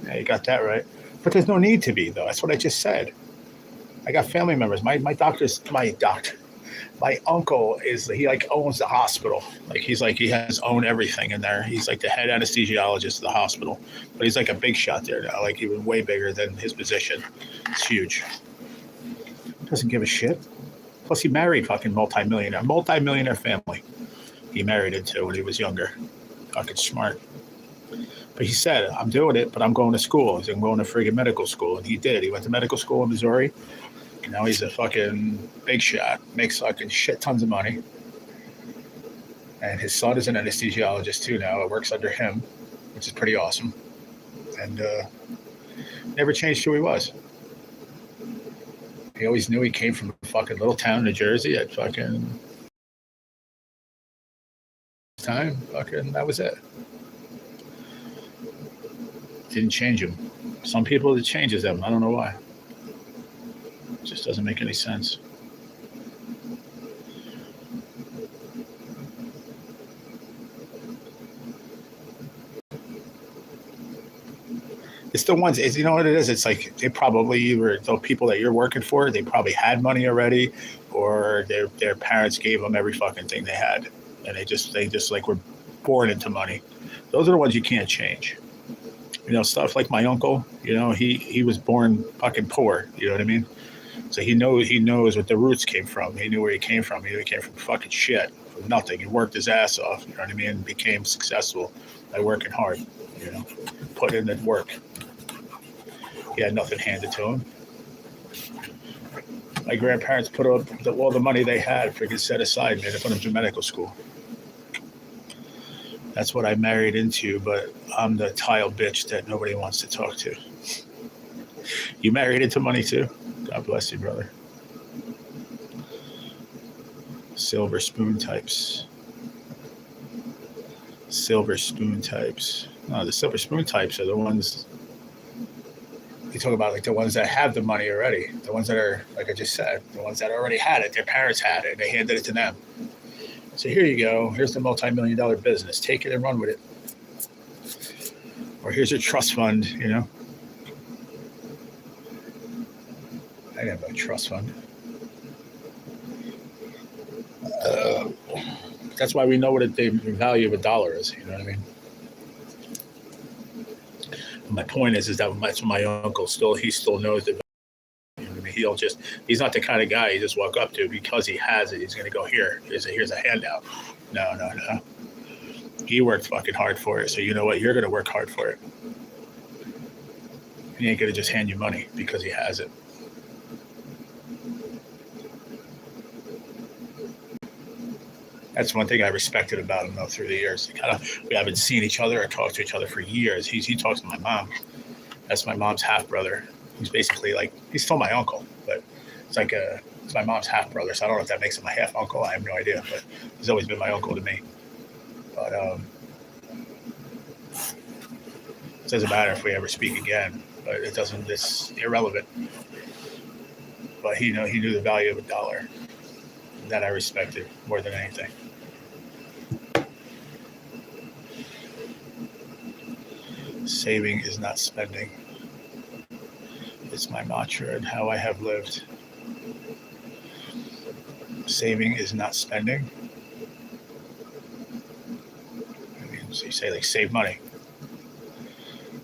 Yeah, you got that right. But there's no need to be, though. That's what I just said. I got family members. My uncle he like owns the hospital. Like he has own everything in there. He's like the head anesthesiologist of the hospital. But he's like a big shot there now. Like he was way bigger than his position. It's huge. Doesn't give a shit. Plus he married fucking multi-millionaire family. He married into when he was younger. Fucking smart. But he said, I'm doing it, but I'm going to school. I'm going to friggin' medical school. And he did. He went to medical school in Missouri. And now he's a fucking big shot. Makes fucking shit tons of money. And his son is an anesthesiologist too now. It works under him, which is pretty awesome. And never changed who he was. He always knew he came from a fucking little town in New Jersey at fucking time. Fucking, that was it. Didn't change him. Some people, it changes them. I don't know why. It just doesn't make any sense. It's the ones, you know what it is? It's like they probably were the people that you're working for, they probably had money already, or their parents gave them every fucking thing they had. And they just like were born into money. Those are the ones you can't change. You know, stuff like my uncle, you know, he was born fucking poor, you know what I mean? So he knows what the roots came from. He knew where he came from. He knew he came from fucking shit, from nothing. He worked his ass off, you know what I mean? And became successful by working hard, you know, put in the work. He had nothing handed to him. My grandparents put up all the money they had, freaking set aside, man, to put him through medical school. That's what I married into, but I'm the tile bitch that nobody wants to talk to. You married into money too? God bless you, brother. Silver spoon types. Silver spoon types. No, the silver spoon types are the ones you talk about, like the ones that have the money already. The ones that are, like I just said, the ones that already had it. Their parents had it. They handed it to them. So here you go. Here's the multi-million-dollar business. Take it and run with it. Or here's your trust fund, you know. I have a trust fund. That's why we know what the value of a dollar is, you know what I mean? My point is that that's my uncle he still knows the value. You know what I mean? He's not the kind of guy you just walk up to because he has it. He's going to go, here's a handout. No. He worked fucking hard for it. So you know what? You're going to work hard for it. He ain't going to just hand you money because he has it. That's one thing I respected about him, though, through the years. We haven't seen each other or talked to each other for years. He talks to my mom. That's my mom's half brother. He's basically like, he's still my uncle, but it's my mom's half brother. So I don't know if that makes him my half uncle. I have no idea, but he's always been my uncle to me. But it doesn't matter if we ever speak again. But it's irrelevant. But he knew the value of a dollar. That I respected more than anything. Saving is not spending. It's my mantra and how I have lived. Saving is not spending. I mean, so you say like save money.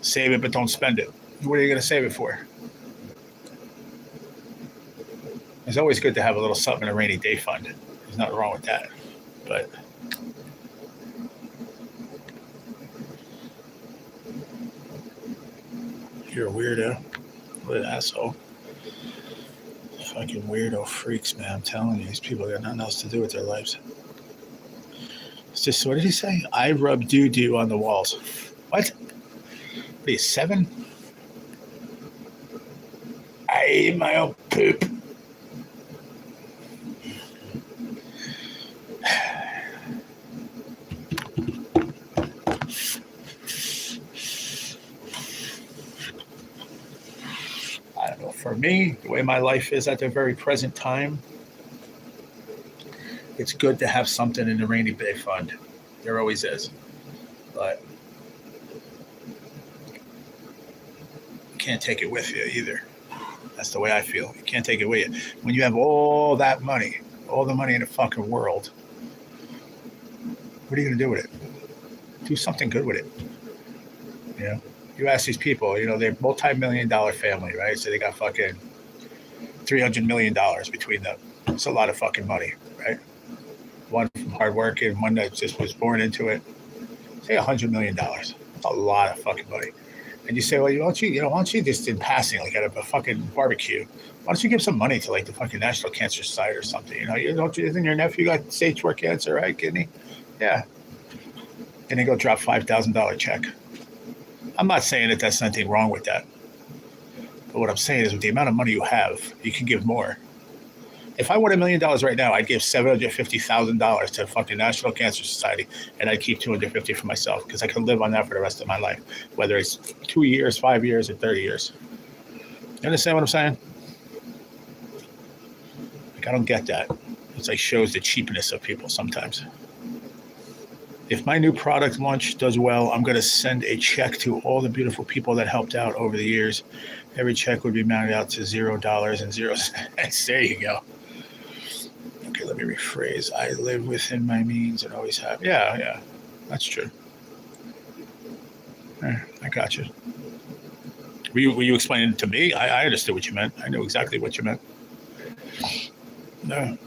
Save it, but don't spend it. What are you going to save it for? It's always good to have a little something in a rainy day fund. There's nothing wrong with that. But you're a weirdo. What an asshole. Fucking weirdo freaks, man. I'm telling you, these people got nothing else to do with their lives. It's just, what did he say? I rub doo-doo on the walls. What? What are you, 7? I eat my own poop. I don't know. For me, the way my life is at the very present time, it's good to have something in the rainy day fund. There always is. But you can't take it with you either. That's the way I feel. You can't take it with you. When you have all that money, all the money in the fucking world, what are you going to do with it? Do something good with it. You know? You ask these people, you know, they're multi-million-dollar family, right? So they got fucking $300 million between them. It's a lot of fucking money, right? One from hard work and one that just was born into it. Say $100 million. That's a lot of fucking money. And you say, well, why don't you just in passing, like at a fucking barbecue, why don't you give some money to like the fucking National Cancer Society or something? Isn't your nephew got stage 4 cancer, right, kidney? Yeah. And they go drop $5,000 check. I'm not saying that that's nothing wrong with that. But what I'm saying is with the amount of money you have, you can give more. If I won $1 million right now, I'd give $750,000 to the fucking National Cancer Society, and I'd keep $250 for myself because I can live on that for the rest of my life, whether it's 2 years, 5 years, or 30 years. You understand what I'm saying? Like, I don't get that. It's like shows the cheapness of people sometimes. If my new product launch does well, I'm going to send a check to all the beautiful people that helped out over the years. Every check would be mounted out to $0.00. There you go. Okay, let me rephrase. I live within my means and always have. Yeah, that's true. I got you. Were you explaining it to me? I understood what you meant. I knew exactly what you meant. No.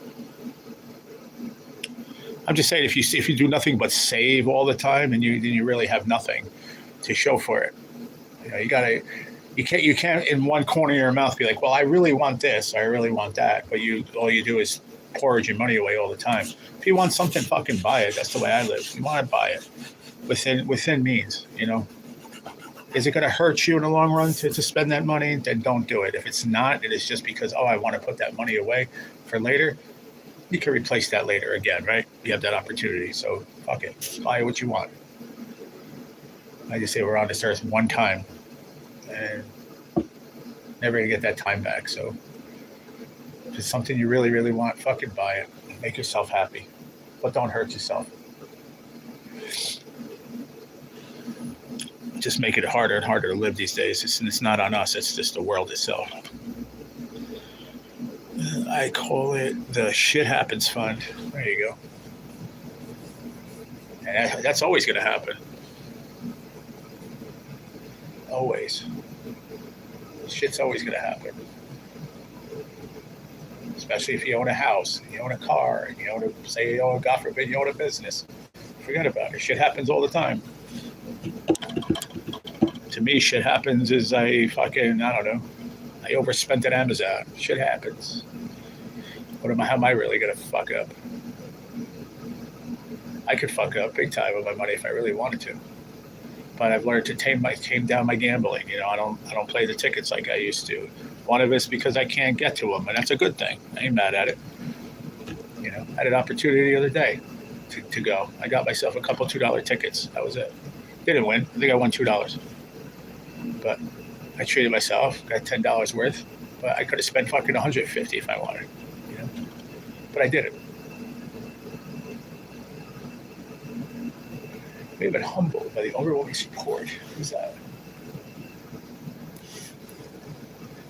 I'm just saying, if you do nothing but save all the time, then you really have nothing to show for it. You can't in one corner of your mouth be like, well, I really want this, or I really want that, but all you do is porridge your money away all the time. If you want something, fucking buy it. That's the way I live. If you want to buy it within means, you know. Is it going to hurt you in the long run to spend that money? Then don't do it. If it's not, it is just because, I want to put that money away for later. You can replace that later again, right? You have that opportunity. So fuck it. Buy what you want. I just say we're on this earth one time and never going to get that time back. So if it's something you really, really want, fucking buy it. Make yourself happy. But don't hurt yourself. Just make it harder and harder to live these days. It's not on us. It's just the world itself. I call it the shit happens fund. There you go. And that's always going to happen. Always. Shit's always going to happen. Especially if you own a house, and you own a car, and God forbid, you own a business. Forget about it. Shit happens all the time. To me, shit happens is I overspent at Amazon. Shit happens. How am I really going to fuck up? I could fuck up big time with my money if I really wanted to. But I've learned to tame down my gambling. I don't play the tickets like I used to. One of it's because I can't get to them, and that's a good thing. I ain't mad at it. I had an opportunity the other day to go. I got myself a couple $2 tickets. That was it. Didn't win. I think I won $2. But I treated myself, got $10 worth. But I could have spent fucking $150 if I wanted. But I didn't. We have been humbled by the overwhelming support. Who's that?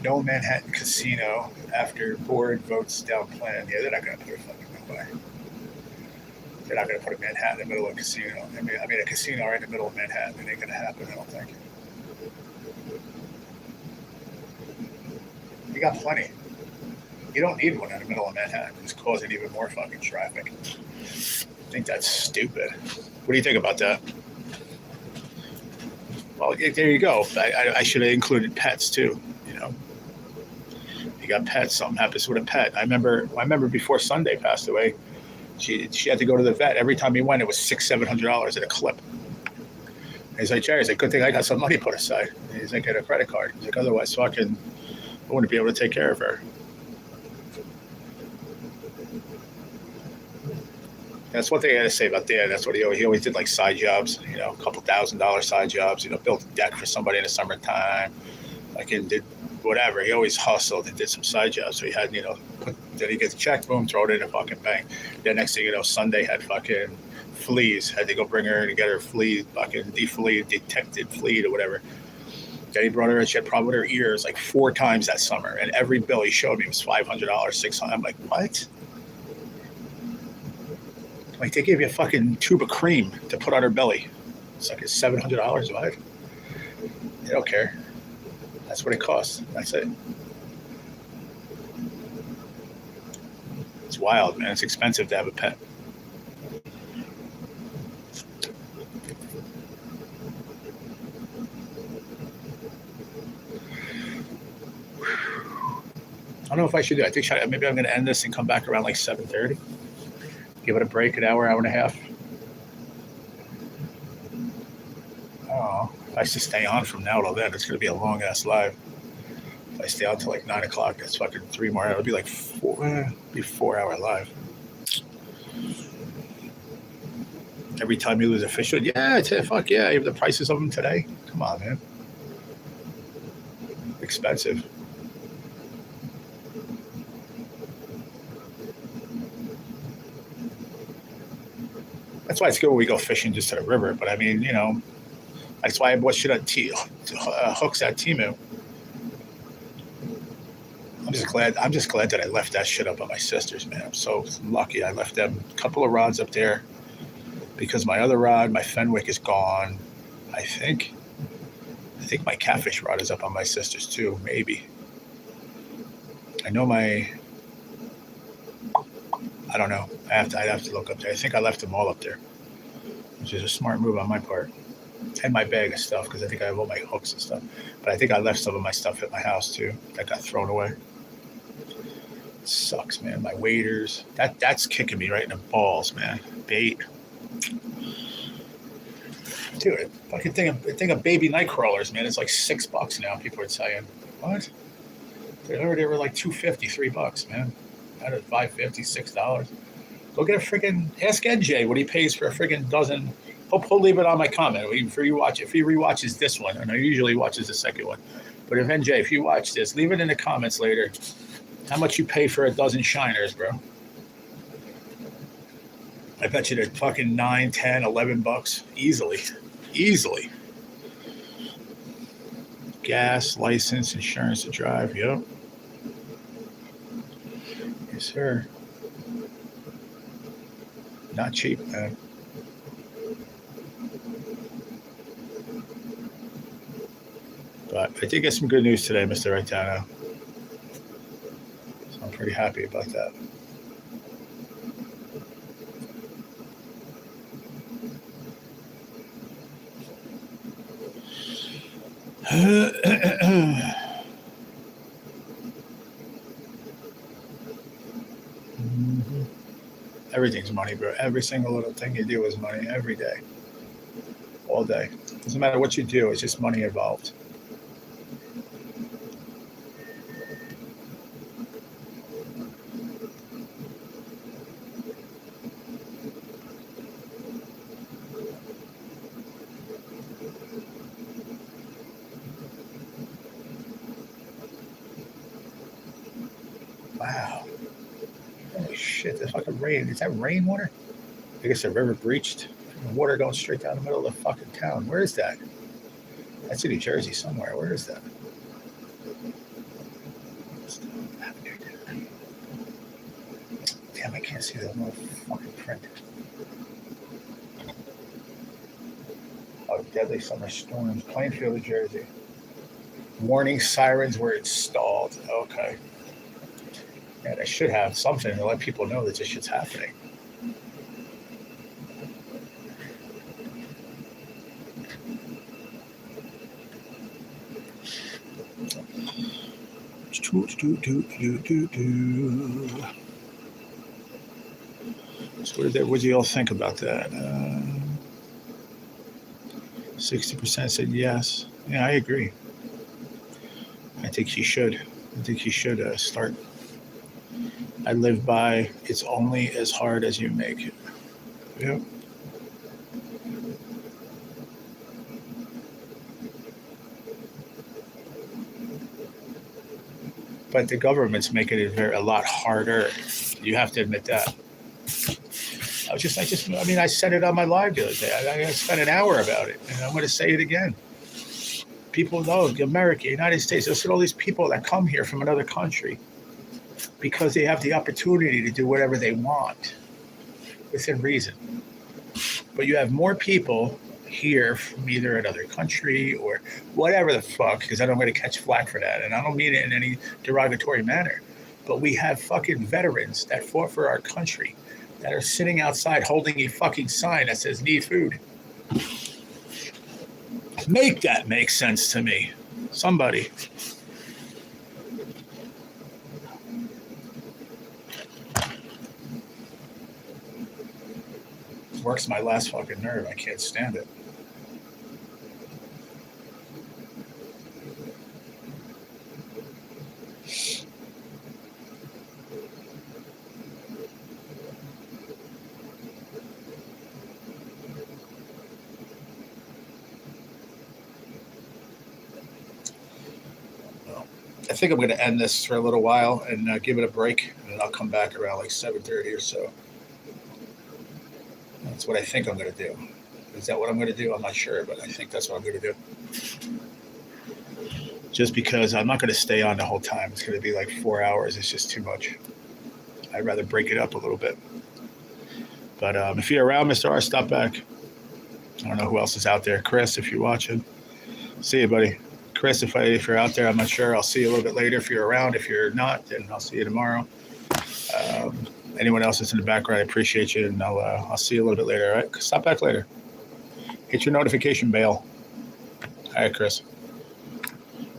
No Manhattan Casino after board votes down plan. Yeah, they're not going to put a fucking nobody. They're not going to put a Manhattan in the middle of a casino. I mean, a casino right in the middle of Manhattan. It ain't going to happen, I don't think. You got plenty. You don't need one in the middle of Manhattan. It's causing even more fucking traffic. I think that's stupid. What do you think about that? Well, there you go. I should have included pets too. You know, you got pets. Something happens with a pet. I remember before Sunday passed away, she had to go to the vet. Every time he went, it was $600-700 at a clip. And he's like, Jerry, it's a good thing I got some money put aside. And he's like, get a credit card. He's like, otherwise, I wouldn't be able to take care of her. That's one thing I had to say about Dan. That's what he always did, like side jobs, you know, a couple $1,000 side jobs, you know, built a deck for somebody in the summertime, like, and did whatever. He always hustled and did some side jobs. So he had, you know, then he gets a check, boom, throw it in a fucking bank. Then next thing you know, Sunday had fucking fleas. Had to go bring her to get her flea, fucking detected flea or whatever. Then he brought her, she had a problem with her ears like 4 times that summer. And every bill he showed me was $500, $600. I'm like, what? Like, they gave you a fucking tube of cream to put on her belly. It's like, it's $700, what? They don't care. That's what it costs. That's it. It's wild, man. It's expensive to have a pet. I don't know if I should do it. I think maybe I'm going to end this and come back around like 7:30. Give it a break, an hour and a half. Oh, if I should stay on from now till then, it's going to be a long ass live. If I stay on till like 9 o'clock, that's fucking 3 more hours. It'll be like 4-hour live. Every time you lose a fish, yeah, fuck yeah, even the prices of them today. Come on, man. Expensive. That's why it's good when we go fishing just to the river. But I mean, you know, that's why I bought shit on hooks at Temu. I'm just glad that I left that shit up at my sister's, man. I'm so lucky. I left them a couple of rods up there because my other rod, my Fenwick, is gone. I think my catfish rod is up on my sister's too. Maybe. I know I don't know. I'd have to look up there. I think I left them all up there, which is a smart move on my part. And my bag of stuff, because I think I have all my hooks and stuff. But I think I left some of my stuff at my house too that got thrown away. It sucks, man. My waders. That's kicking me right in the balls, man. Bait. Dude, fucking thing of baby night crawlers, man. It's like $6 now. People are saying, what? They were like $2.50, $3, man. Out of $5.50, $6. Go get a friggin' ask NJ what he pays for a friggin' dozen. He'll leave it on my comment if he rewatches this one, and I usually watches the second one. But if NJ, if you watch this, leave it in the comments later. How much you pay for a dozen shiners, bro? I bet you they're fucking $9, $10, $11 easily. Gas, license, insurance to drive. Yep. Yes, sir. Not cheap, man. But I did get some good news today, Mr. Raitano. So I'm pretty happy about that. Everything's money, bro. Every single little thing you do is money every day. All day. Doesn't matter what you do, it's just money involved. Wow. Holy shit, there's fucking rain. Is that rainwater? I guess the river breached. The water going straight down the middle of the fucking town. Where is that? That's in New Jersey somewhere. Where is that? Damn, I can't see the little fucking print. Oh, deadly summer storms. Plainfield, New Jersey. Warning sirens were installed. Okay. And I should have something to let people know that this shit's happening. So what do you all think about that? 60% said yes. Yeah, I agree. I think he should. I think he should start. I live by it's only as hard as you make it. Yep. But the government's making it a lot harder. You have to admit that. I said it on my live the other day. I spent an hour about it, and I'm going to say it again. People know America, United States. Look at all these people that come here from another country because they have the opportunity to do whatever they want within reason. But you have more people here from either another country or whatever the fuck, because I don't going to catch flack for that, and I don't mean it in any derogatory manner. But we have fucking veterans that fought for our country that are sitting outside holding a fucking sign that says "Need food." Make that make sense to me. Somebody. Works my last fucking nerve. I can't stand it. I think I'm going to end this for a little while and give it a break, and then I'll come back around like 7:30 or so. That's what I think I'm going to do. Is that what I'm going to do? I'm not sure, but I think that's what I'm going to do. Just because I'm not going to stay on the whole time. It's going to be like 4 hours. It's just too much. I'd rather break it up a little bit. But if you're around, Mr. R, stop back. I don't know who else is out there. Chris, if you're watching. See you, buddy. Chris, if you're out there, I'm not sure. I'll see you a little bit later. If you're around, if you're not, then I'll see you tomorrow. Anyone else that's in the background, I appreciate you, and I'll see you a little bit later. All right, stop back later. Hit your notification bell. All right, Chris.